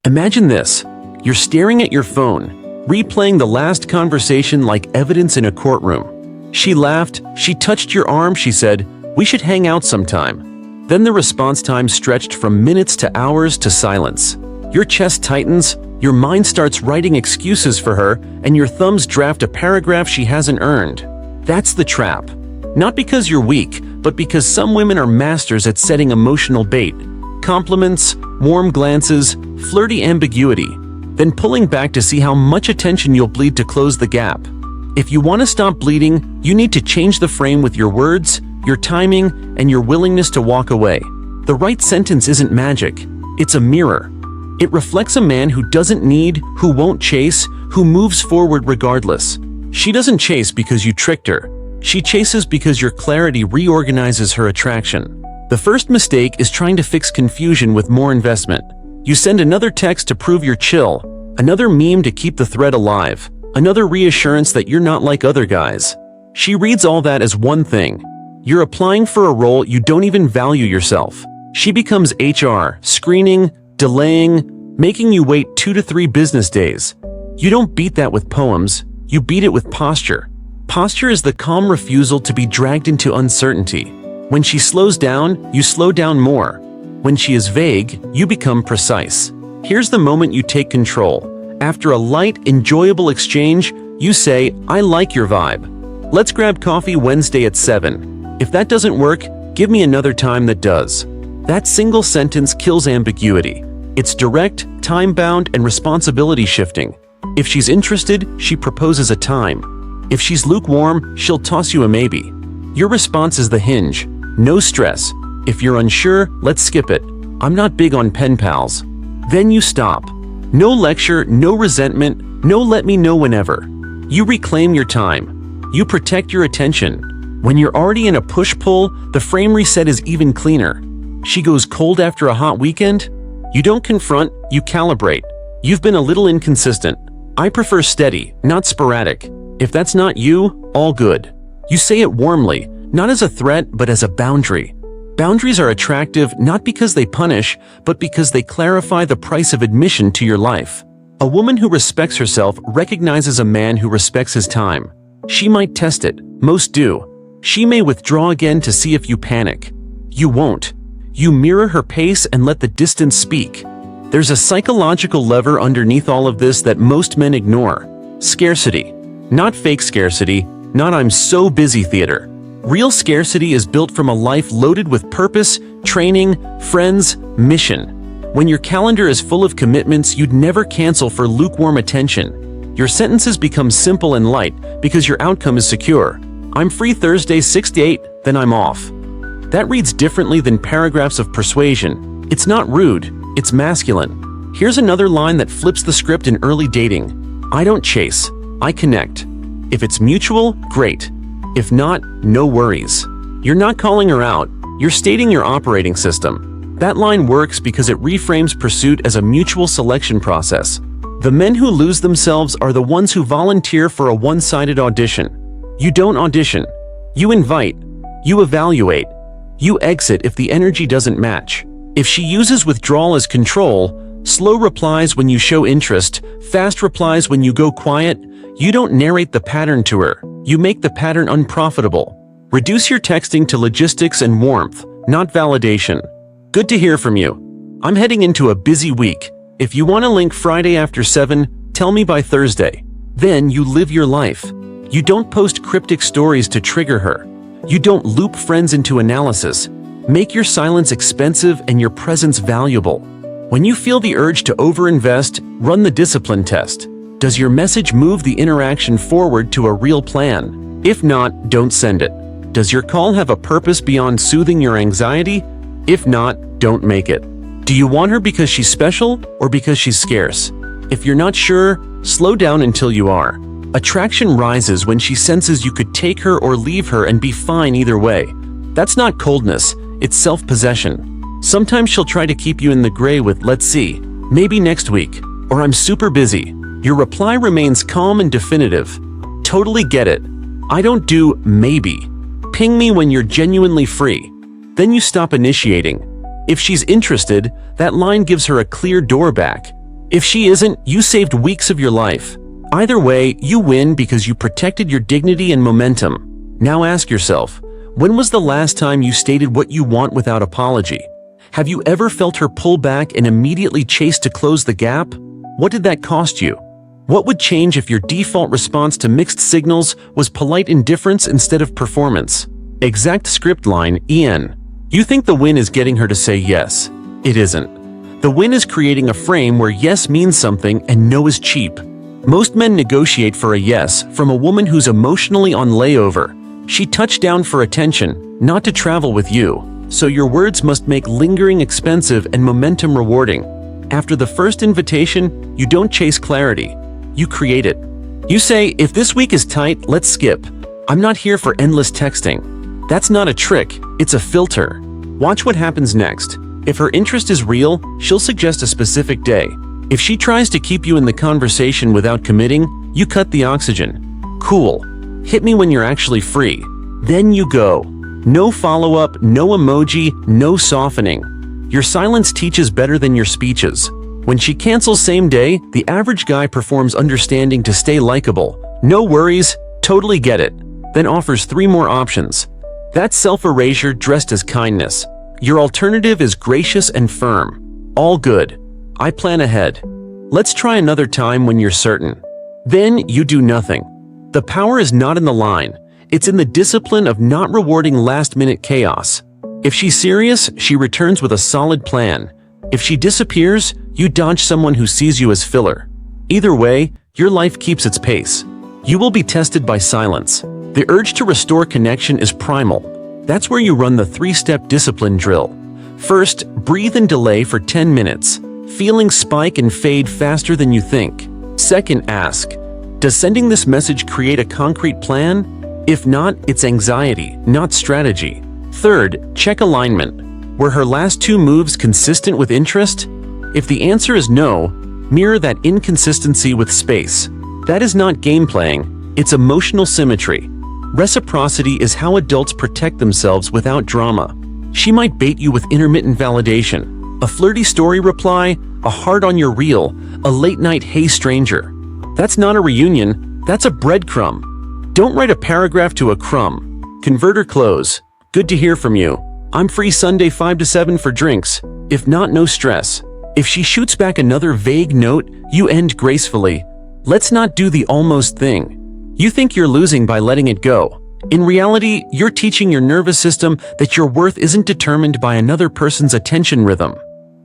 Imagine this. You're staring at your phone, replaying the last conversation like evidence in a courtroom. She laughed, she touched your arm, she said, "We should hang out sometime." Then the response time stretched from minutes to hours to silence. Your chest tightens, your mind starts writing excuses for her, and your thumbs draft a paragraph she hasn't earned. That's the trap. Not because you're weak, but because some women are masters at setting emotional bait. Compliments, warm glances, flirty ambiguity, then pulling back to see how much attention you'll bleed to close the gap. If you want to stop bleeding, you need to change the frame with your words, your timing, and your willingness to walk away. The right sentence isn't magic, it's a mirror. It reflects a man who doesn't need, who won't chase, who moves forward regardless. She doesn't chase because you tricked her. She chases because your clarity reorganizes her attraction. The first mistake is trying to fix confusion with more investment. You send another text to prove you're chill, another meme to keep the thread alive, another reassurance that you're not like other guys. She reads all that as one thing. You're applying for a role you don't even value yourself. She becomes HR, screening, delaying, making you wait 2 to 3 business days. You don't beat that with poems, you beat it with posture. Posture is the calm refusal to be dragged into uncertainty. When she slows down, you slow down more. When she is vague, you become precise. Here's the moment you take control. After a light, enjoyable exchange, you say, "I like your vibe. Let's grab coffee Wednesday at 7. If that doesn't work, give me another time that does." That single sentence kills ambiguity. It's direct, time-bound, and responsibility shifting. If she's interested, she proposes a time. If she's lukewarm, she'll toss you a maybe. Your response is the hinge. No stress. If you're unsure, let's skip it. I'm not big on pen pals. Then you stop. No lecture, no resentment, no let me know whenever. You reclaim your time. You protect your attention. When you're already in a push-pull, the frame reset is even cleaner. She goes cold after a hot weekend? You don't confront, you calibrate. You've been a little inconsistent. I prefer steady, not sporadic. If that's not you, all good. You say it warmly, not as a threat, but as a boundary. Boundaries are attractive not because they punish, but because they clarify the price of admission to your life. A woman who respects herself recognizes a man who respects his time. She might test it, most do. She may withdraw again to see if you panic. You won't. You mirror her pace and let the distance speak. There's a psychological lever underneath all of this that most men ignore. Scarcity. Not fake scarcity, not "I'm so busy" theater. Real scarcity is built from a life loaded with purpose, training, friends, mission. When your calendar is full of commitments you'd never cancel for lukewarm attention, your sentences become simple and light because your outcome is secure. I'm free Thursday 6 to 8, then I'm off. That reads differently than paragraphs of persuasion. It's not rude, it's masculine. Here's another line that flips the script in early dating. I don't chase, I connect. If it's mutual, great. If not, no worries. You're not calling her out, you're stating your operating system. That line works because it reframes pursuit as a mutual selection process. The men who lose themselves are the ones who volunteer for a one-sided audition. You don't audition. You invite. You evaluate. You exit if the energy doesn't match. If she uses withdrawal as control, slow replies when you show interest, fast replies when you go quiet, you don't narrate the pattern to her. You make the pattern unprofitable. Reduce your texting to logistics and warmth, not validation. Good to hear from you. I'm heading into a busy week. If you want to link Friday after 7, tell me by Thursday. Then you live your life. You don't post cryptic stories to trigger her. You don't loop friends into analysis. Make your silence expensive and your presence valuable. When you feel the urge to overinvest, run the discipline test. Does your message move the interaction forward to a real plan? If not, don't send it. Does your call have a purpose beyond soothing your anxiety? If not, don't make it. Do you want her because she's special or because she's scarce? If you're not sure, slow down until you are. Attraction rises when she senses you could take her or leave her and be fine either way. That's not coldness, it's self-possession. Sometimes she'll try to keep you in the gray with "let's see, maybe next week," or "I'm super busy." Your reply remains calm and definitive. Totally get it. I don't do maybe. Ping me when you're genuinely free. Then you stop initiating. If she's interested, that line gives her a clear door back. If she isn't, you saved weeks of your life. Either way, you win because you protected your dignity and momentum. Now ask yourself, when was the last time you stated what you want without apology? Have you ever felt her pull back and immediately chase to close the gap? What did that cost you? What would change if your default response to mixed signals was polite indifference instead of performance? Exact script line, Ian. You think the win is getting her to say yes. It isn't. The win is creating a frame where yes means something and no is cheap. Most men negotiate for a yes from a woman who's emotionally on layover. She touched down for attention, not to travel with you. So your words must make lingering expensive and momentum rewarding. After the first invitation, you don't chase clarity. You create it. You say, if this week is tight, let's skip. I'm not here for endless texting. That's not a trick, it's a filter. Watch what happens next. If her interest is real, she'll suggest a specific day. If she tries to keep you in the conversation without committing, you cut the oxygen. Cool. Hit me when you're actually free. Then you go. No follow-up, no emoji, no softening. Your silence teaches better than your speeches. When she cancels same day, the average guy performs understanding to stay likable. No worries, totally get it. Then offers 3 more options. That's self-erasure dressed as kindness. Your alternative is gracious and firm. All good. I plan ahead. Let's try another time when you're certain. Then you do nothing. The power is not in the line. It's in the discipline of not rewarding last-minute chaos. If she's serious, she returns with a solid plan. If she disappears, you dodge someone who sees you as filler. Either way, your life keeps its pace. You will be tested by silence. The urge to restore connection is primal. That's where you run the 3-step discipline drill. First, breathe and delay for 10 minutes. Feelings spike and fade faster than you think. Second, ask, does sending this message create a concrete plan? If not, it's anxiety, not strategy. Third, check alignment. Were her last 2 moves consistent with interest? If the answer is no, mirror that inconsistency with space. That is not game playing, it's emotional symmetry. Reciprocity is how adults protect themselves without drama. She might bait you with intermittent validation. A flirty story reply, a heart on your reel, a late-night hey stranger. That's not a reunion, that's a breadcrumb. Don't write a paragraph to a crumb. Convert or close. Good to hear from you. I'm free Sunday 5 to 7 for drinks. If not, no stress. If she shoots back another vague note, you end gracefully. Let's not do the almost thing. You think you're losing by letting it go. In reality, you're teaching your nervous system that your worth isn't determined by another person's attention rhythm.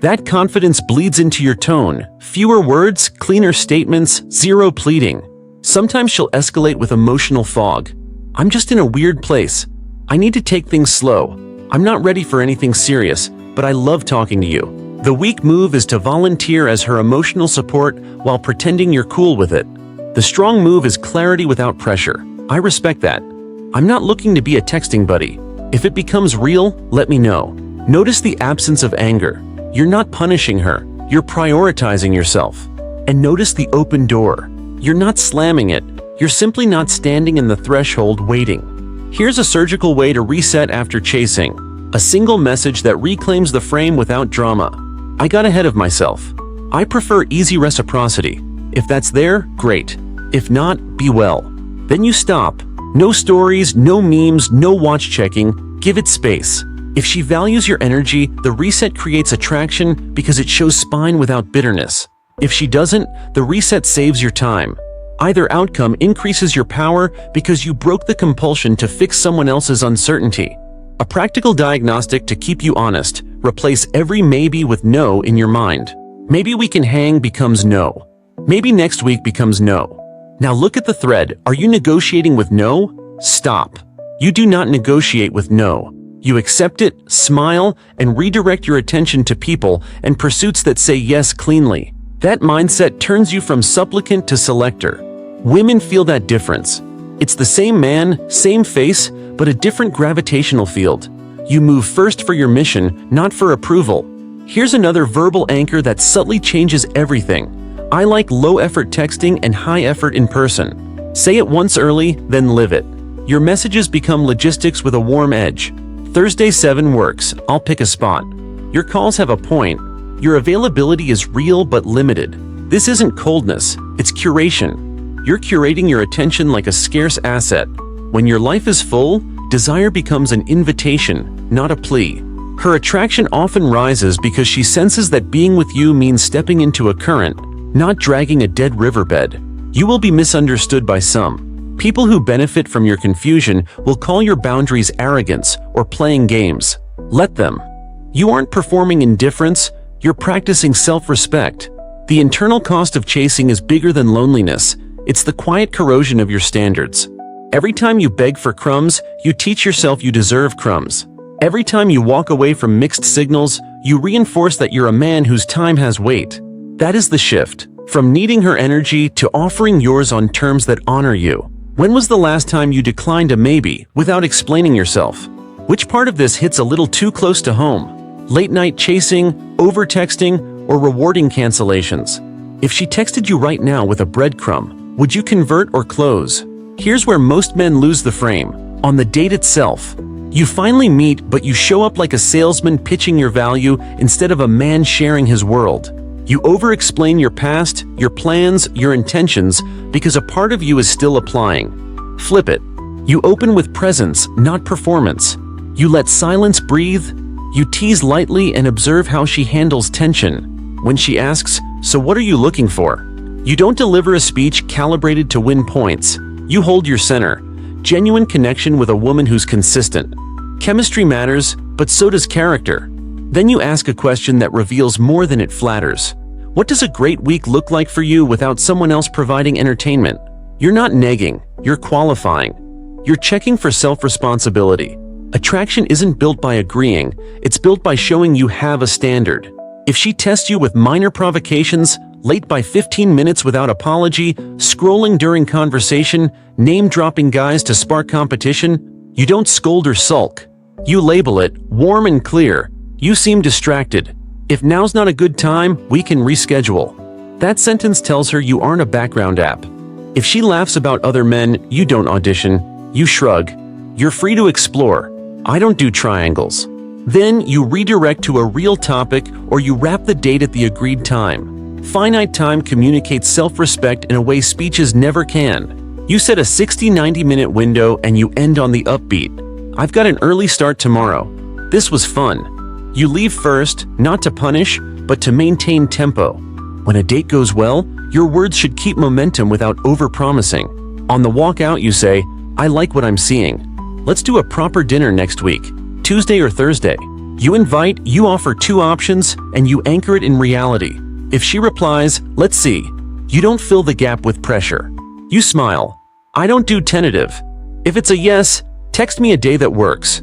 That confidence bleeds into your tone. Fewer words, cleaner statements, zero pleading. Sometimes she'll escalate with emotional fog. I'm just in a weird place. I need to take things slow. I'm not ready for anything serious, but I love talking to you. The weak move is to volunteer as her emotional support while pretending you're cool with it. The strong move is clarity without pressure. I respect that. I'm not looking to be a texting buddy. If it becomes real, let me know. Notice the absence of anger. You're not punishing her. You're prioritizing yourself. And notice the open door. You're not slamming it. You're simply not standing in the threshold waiting. Here's a surgical way to reset after chasing. A single message that reclaims the frame without drama. I got ahead of myself. I prefer easy reciprocity. If that's there, great. If not, be well. Then you stop. No stories, no memes, no watch checking. Give it space. If she values your energy, the reset creates attraction because it shows spine without bitterness. If she doesn't, the reset saves your time. Either outcome increases your power because you broke the compulsion to fix someone else's uncertainty. A practical diagnostic to keep you honest. Replace every maybe with no in your mind. Maybe we can hang becomes no. Maybe next week becomes no. Now look at the thread. Are you negotiating with no? Stop. You do not negotiate with no. You accept it, smile, and redirect your attention to people and pursuits that say yes cleanly. That mindset turns you from supplicant to selector. Women feel that difference. It's the same man, same face, but a different gravitational field. You move first for your mission, not for approval. Here's another verbal anchor that subtly changes everything. I like low-effort texting and high-effort in person. Say it once early, then live it. Your messages become logistics with a warm edge. Thursday 7 works, I'll pick a spot. Your calls have a point. Your availability is real but limited. This isn't coldness, it's curation. You're curating your attention like a scarce asset. When your life is full, desire becomes an invitation, not a plea. Her attraction often rises because she senses that being with you means stepping into a current, not dragging a dead riverbed. You will be misunderstood by some. People who benefit from your confusion will call your boundaries arrogance or playing games. Let them. You aren't performing indifference, you're practicing self-respect. The internal cost of chasing is bigger than loneliness. It's the quiet corrosion of your standards. Every time you beg for crumbs, you teach yourself you deserve crumbs. Every time you walk away from mixed signals, you reinforce that you're a man whose time has weight. That is the shift, from needing her energy to offering yours on terms that honor you. When was the last time you declined a maybe without explaining yourself? Which part of this hits a little too close to home? Late night chasing, over-texting, or rewarding cancellations? If she texted you right now with a breadcrumb, would you convert or close? Here's where most men lose the frame. On the date itself. You finally meet, but you show up like a salesman pitching your value instead of a man sharing his world. You over-explain your past, your plans, your intentions, because a part of you is still applying. Flip it. You open with presence, not performance. You let silence breathe. You tease lightly and observe how she handles tension. When she asks, "So what are you looking for?" you don't deliver a speech calibrated to win points. You hold your center. Genuine connection with a woman who's consistent. Chemistry matters, but so does character. Then you ask a question that reveals more than it flatters. What does a great week look like for you without someone else providing entertainment? You're not negging, you're qualifying. You're checking for self-responsibility. Attraction isn't built by agreeing, it's built by showing you have a standard. If she tests you with minor provocations, late by 15 minutes without apology, scrolling during conversation, name-dropping guys to spark competition, you don't scold or sulk. You label it, warm and clear. You seem distracted. If now's not a good time, we can reschedule. That sentence tells her you aren't a background app. If she laughs about other men, you don't audition. You shrug. You're free to explore. I don't do triangles. Then you redirect to a real topic or you wrap the date at the agreed time. Finite time communicates self-respect in a way speeches never can. You set a 60-90 minute window and you end on the upbeat. I've got an early start tomorrow. This was fun. You leave first, not to punish, but to maintain tempo. When a date goes well, your words should keep momentum without over-promising. On the walk out you say, I like what I'm seeing. Let's do a proper dinner next week, Tuesday or Thursday. You invite, you offer two options, and you anchor it in reality. If she replies, let's see, you don't fill the gap with pressure. You smile. I don't do tentative. If it's a yes, text me a day that works.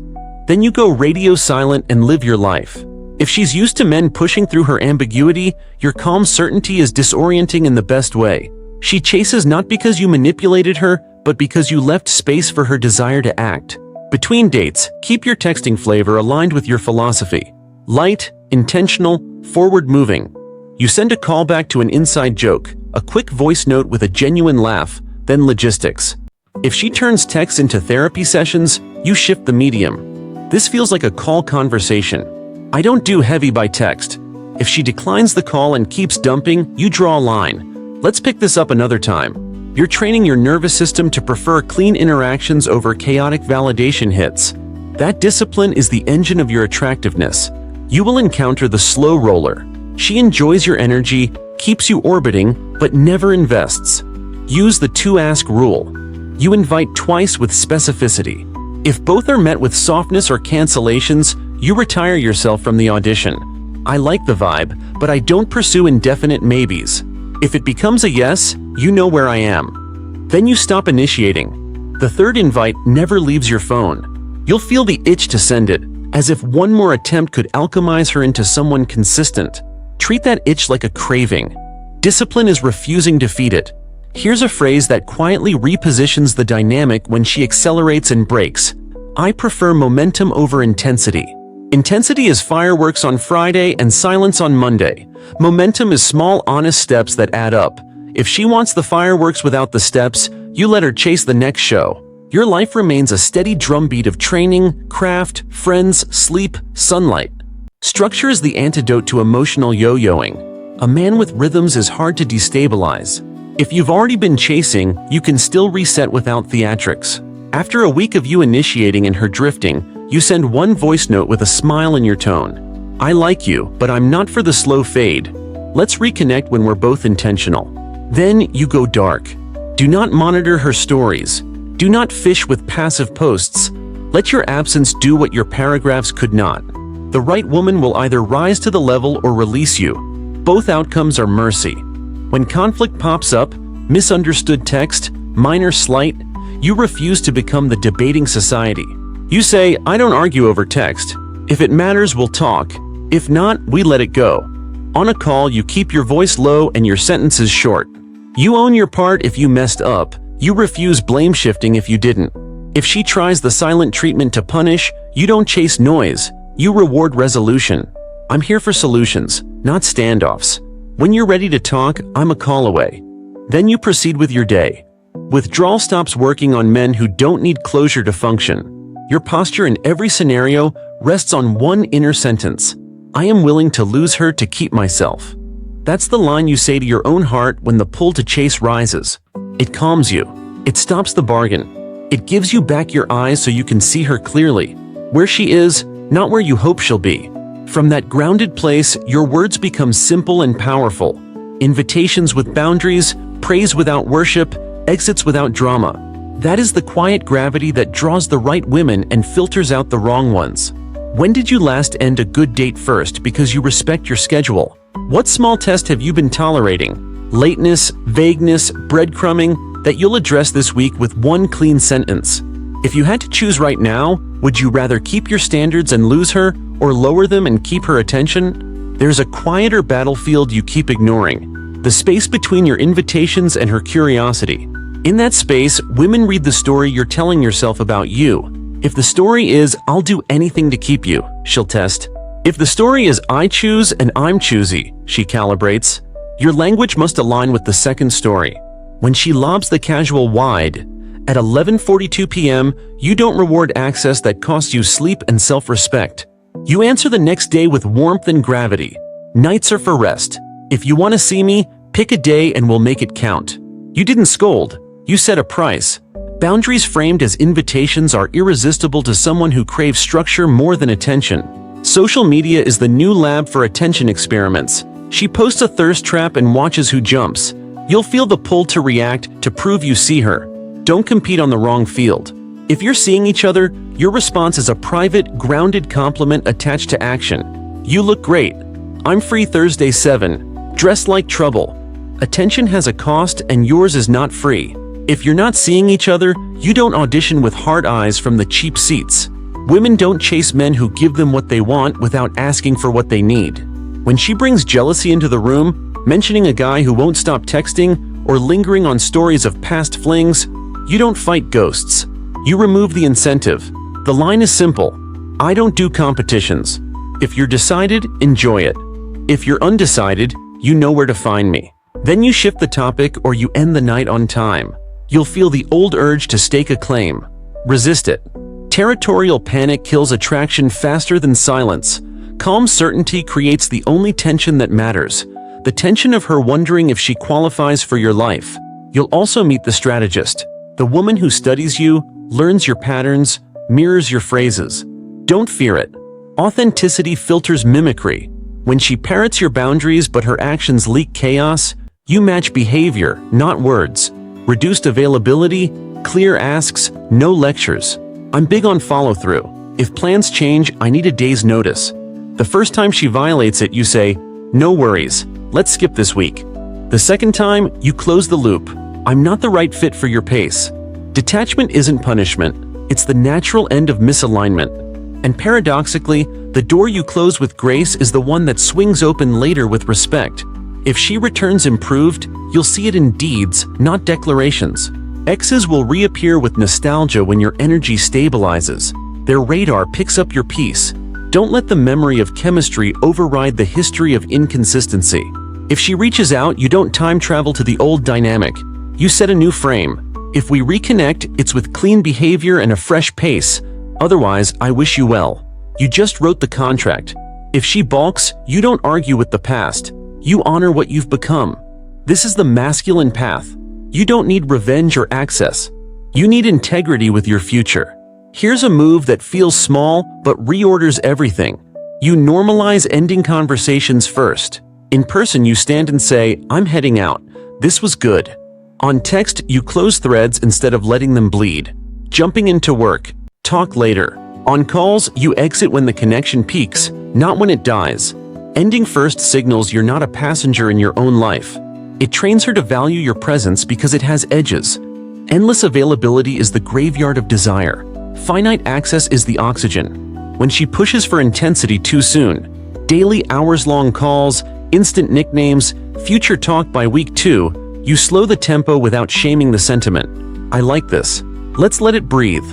Then you go radio silent and live your life. If she's used to men pushing through her ambiguity, your calm certainty is disorienting in the best way. She chases not because you manipulated her, but because you left space for her desire to act. Between dates, keep your texting flavor aligned with your philosophy. Light, intentional, forward-moving. You send a callback to an inside joke, a quick voice note with a genuine laugh, then logistics. If she turns texts into therapy sessions, you shift the medium. This feels like a call conversation. I don't do heavy by text. If she declines the call and keeps dumping, you draw a line. Let's pick this up another time. You're training your nervous system to prefer clean interactions over chaotic validation hits. That discipline is the engine of your attractiveness. You will encounter the slow roller. She enjoys your energy, keeps you orbiting, but never invests. Use the two-ask rule. You invite twice with specificity. If both are met with softness or cancellations, you retire yourself from the audition. I like the vibe, but I don't pursue indefinite maybes. If it becomes a yes, you know where I am. Then you stop initiating. The third invite never leaves your phone. You'll feel the itch to send it, as if one more attempt could alchemize her into someone consistent. Treat that itch like a craving. Discipline is refusing to feed it. Here's a phrase that quietly repositions the dynamic when she accelerates and brakes. I prefer momentum over intensity. Intensity is fireworks on Friday and silence on Monday. Momentum is small, honest steps that add up. If she wants the fireworks without the steps, you let her chase the next show. Your life remains a steady drumbeat of training, craft, friends, sleep, sunlight. Structure is the antidote to emotional yo-yoing. A man with rhythms is hard to destabilize. If you've already been chasing, you can still reset without theatrics. After a week of you initiating and her drifting, you send one voice note with a smile in your tone. I like you, but I'm not for the slow fade. Let's reconnect when we're both intentional. Then you go dark. Do not monitor her stories. Do not fish with passive posts. Let your absence do what your paragraphs could not. The right woman will either rise to the level or release you. Both outcomes are mercy. When conflict pops up, misunderstood text, minor slight, you refuse to become the debating society. You say, I don't argue over text. If it matters, we'll talk. If not, we let it go. On a call, you keep your voice low and your sentences short. You own your part if you messed up. You refuse blame shifting if you didn't. If she tries the silent treatment to punish, you don't chase noise. You reward resolution. I'm here for solutions, not standoffs. When you're ready to talk, I'm a call away. Then you proceed with your day. Withdrawal stops working on men who don't need closure to function. Your posture in every scenario rests on one inner sentence. I am willing to lose her to keep myself. That's the line you say to your own heart when the pull to chase rises. It calms you. It stops the bargain. It gives you back your eyes so you can see her clearly. Where she is, not where you hope she'll be. From that grounded place, your words become simple and powerful. Invitations with boundaries, praise without worship, exits without drama. That is the quiet gravity that draws the right women and filters out the wrong ones. When did you last end a good date first because you respect your schedule? What small test have you been tolerating? Lateness, vagueness, breadcrumbing that you'll address this week with one clean sentence. If you had to choose right now, would you rather keep your standards and lose her, or lower them and keep her attention? There's a quieter battlefield you keep ignoring. The space between your invitations and her curiosity. In that space, women read the story you're telling yourself about you. If the story is, I'll do anything to keep you, she'll test. If the story is, I choose and I'm choosy, she calibrates. Your language must align with the second story. When she lobs the casual wide, at 11:42 p.m., you don't reward access that costs you sleep and self-respect. You answer the next day with warmth and gravity. Nights are for rest. If you want to see me, pick a day and we'll make it count. You didn't scold. You set a price. Boundaries framed as invitations are irresistible to someone who craves structure more than attention. Social media is the new lab for attention experiments. She posts a thirst trap and watches who jumps. You'll feel the pull to react to prove you see her. Don't compete on the wrong field. If you're seeing each other, your response is a private, grounded compliment attached to action. You look great. I'm free Thursday 7. Dressed like trouble. Attention has a cost and yours is not free. If you're not seeing each other, you don't audition with hard eyes from the cheap seats. Women don't chase men who give them what they want without asking for what they need. When she brings jealousy into the room, mentioning a guy who won't stop texting or lingering on stories of past flings, you don't fight ghosts. You remove the incentive. The line is simple. I don't do competitions. If you're decided, enjoy it. If you're undecided, you know where to find me. Then you shift the topic or you end the night on time. You'll feel the old urge to stake a claim. Resist it. Territorial panic kills attraction faster than silence. Calm certainty creates the only tension that matters. The tension of her wondering if she qualifies for your life. You'll also meet the strategist. The woman who studies you, learns your patterns, mirrors your phrases. Don't fear it. Authenticity filters mimicry. When she parrots your boundaries but her actions leak chaos, you match behavior, not words. Reduced availability, clear asks, no lectures. I'm big on follow-through. If plans change, I need a day's notice. The first time she violates it, you say, no worries, let's skip this week. The second time, you close the loop. I'm not the right fit for your pace. Detachment isn't punishment. It's the natural end of misalignment. And paradoxically, the door you close with grace is the one that swings open later with respect. If she returns improved, you'll see it in deeds, not declarations. Exes will reappear with nostalgia when your energy stabilizes. Their radar picks up your peace. Don't let the memory of chemistry override the history of inconsistency. If she reaches out, you don't time travel to the old dynamic. You set a new frame. If we reconnect, it's with clean behavior and a fresh pace. Otherwise, I wish you well. You just wrote the contract. If she balks, you don't argue with the past. You honor what you've become. This is the masculine path. You don't need revenge or access. You need integrity with your future. Here's a move that feels small but reorders everything. You normalize ending conversations first. In person, you stand and say, "I'm heading out. This was good." On text, you close threads instead of letting them bleed. Jumping into work. Talk later. On calls, you exit when the connection peaks, not when it dies. Ending first signals you're not a passenger in your own life. It trains her to value your presence because it has edges. Endless availability is the graveyard of desire. Finite access is the oxygen. When she pushes for intensity too soon, daily hours-long calls, instant nicknames, future talk by week 2, you slow the tempo without shaming the sentiment. I like this. Let's let it breathe.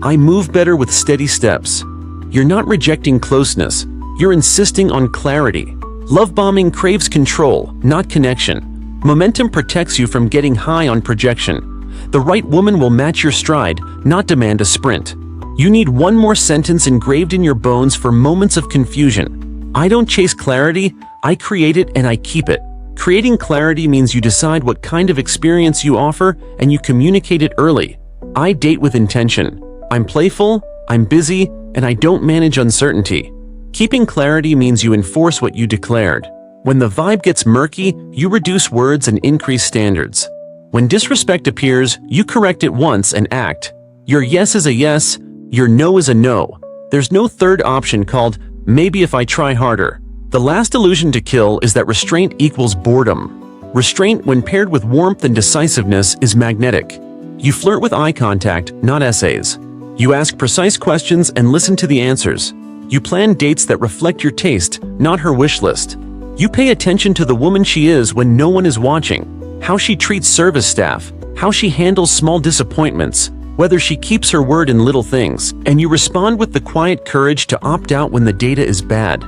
I move better with steady steps. You're not rejecting closeness. You're insisting on clarity. Love bombing craves control, not connection. Momentum protects you from getting high on projection. The right woman will match your stride, not demand a sprint. You need one more sentence engraved in your bones for moments of confusion. I don't chase clarity, I create it and I keep it. Creating clarity means you decide what kind of experience you offer and you communicate it early. I date with intention. I'm playful, I'm busy, and I don't manage uncertainty. Keeping clarity means you enforce what you declared. When the vibe gets murky, you reduce words and increase standards. When disrespect appears, you correct it once and act. Your yes is a yes, your no is a no. There's no third option called, maybe if I try harder. The last illusion to kill is that restraint equals boredom. Restraint, when paired with warmth and decisiveness, is magnetic. You flirt with eye contact, not essays. You ask precise questions and listen to the answers. You plan dates that reflect your taste, not her wish list. You pay attention to the woman she is when no one is watching. How she treats service staff, how she handles small disappointments, whether she keeps her word in little things, and you respond with the quiet courage to opt out when the data is bad.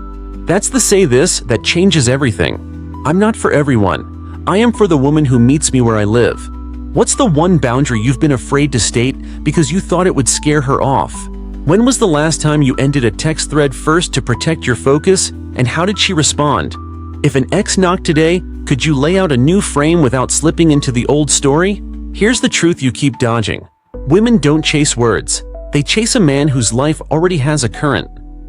That's the say this that changes everything. I'm not for everyone. I am for the woman who meets me where I live. What's the one boundary you've been afraid to state because you thought it would scare her off? When was the last time you ended a text thread first to protect your focus, and how did she respond? If an ex knocked today, could you lay out a new frame without slipping into the old story? Here's the truth you keep dodging. Women don't chase words. They chase a man whose life already has a current.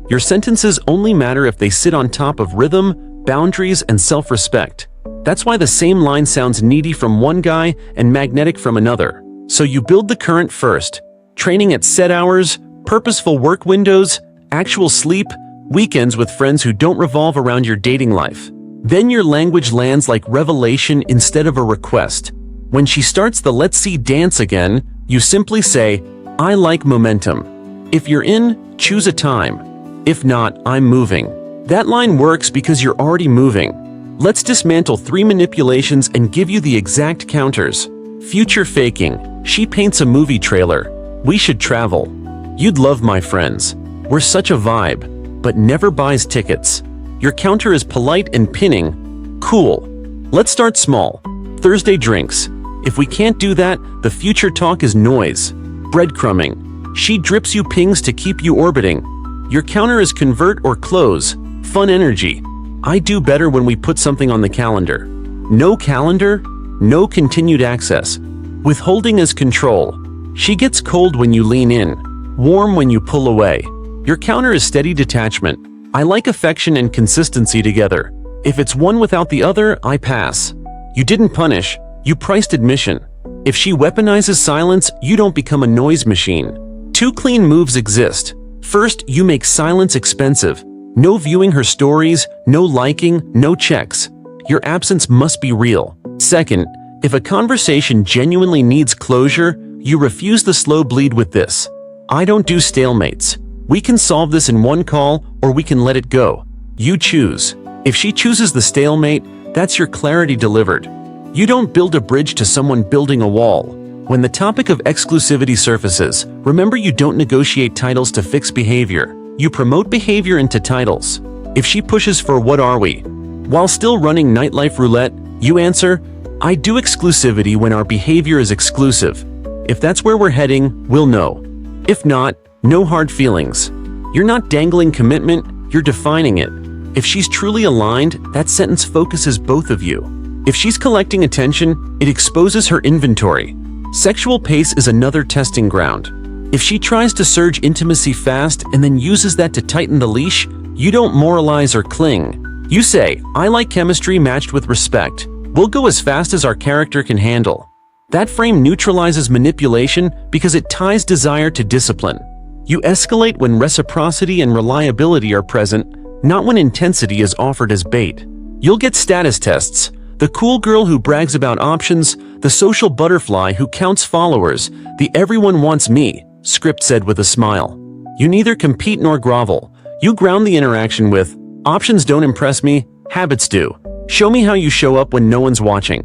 Your sentences only matter if they sit on top of rhythm, boundaries, and self-respect. That's why the same line sounds needy from one guy and magnetic from another. So you build the current first. Training at set hours, purposeful work windows, actual sleep, weekends with friends who don't revolve around your dating life. Then your language lands like revelation instead of a request. When she starts the "let's see" dance again, you simply say, "I like momentum. If you're in, choose a time. If not, I'm moving." That line works because you're already moving. Let's dismantle 3 manipulations and give you the exact counters. Future faking. She paints a movie trailer. We should travel. You'd love my friends. We're such a vibe. But never buys tickets. Your counter is polite and pinning. Cool. Let's start small. Thursday drinks. If we can't do that, the future talk is noise. Breadcrumbing. She drips you pings to keep you orbiting. Your counter is convert or close. Fun energy. I do better when we put something on the calendar. No calendar, no continued access. Withholding is control. She gets cold when you lean in, warm when you pull away. Your counter is steady detachment. I like affection and consistency together. If it's one without the other, I pass. You didn't punish, you priced admission. If she weaponizes silence, you don't become a noise machine. 2 clean moves exist. First, you make silence expensive. No viewing her stories, no liking, no checks. Your absence must be real. Second, if a conversation genuinely needs closure, you refuse the slow bleed with this: "I don't do stalemates. We can solve this in one call, or we can let it go. You choose." If she chooses the stalemate, that's your clarity delivered. You don't build a bridge to someone building a wall. When the topic of exclusivity surfaces, remember you don't negotiate titles to fix behavior. You promote behavior into titles. If she pushes for "what are we?" while still running nightlife roulette, you answer, "I do exclusivity when our behavior is exclusive. If that's where we're heading, we'll know. If not, no hard feelings." You're not dangling commitment, you're defining it. If she's truly aligned, that sentence focuses both of you. If she's collecting attention, it exposes her inventory. Sexual pace is another testing ground. If she tries to surge intimacy fast and then uses that to tighten the leash, you don't moralize or cling. You say, "I like chemistry matched with respect. We'll go as fast as our character can handle." That frame neutralizes manipulation because it ties desire to discipline. You escalate when reciprocity and reliability are present, not when intensity is offered as bait. You'll get status tests. The cool girl who brags about options, the social butterfly who counts followers, the "everyone wants me" script said with a smile. You neither compete nor grovel. You ground the interaction with, "Options don't impress me, habits do. Show me how you show up when no one's watching."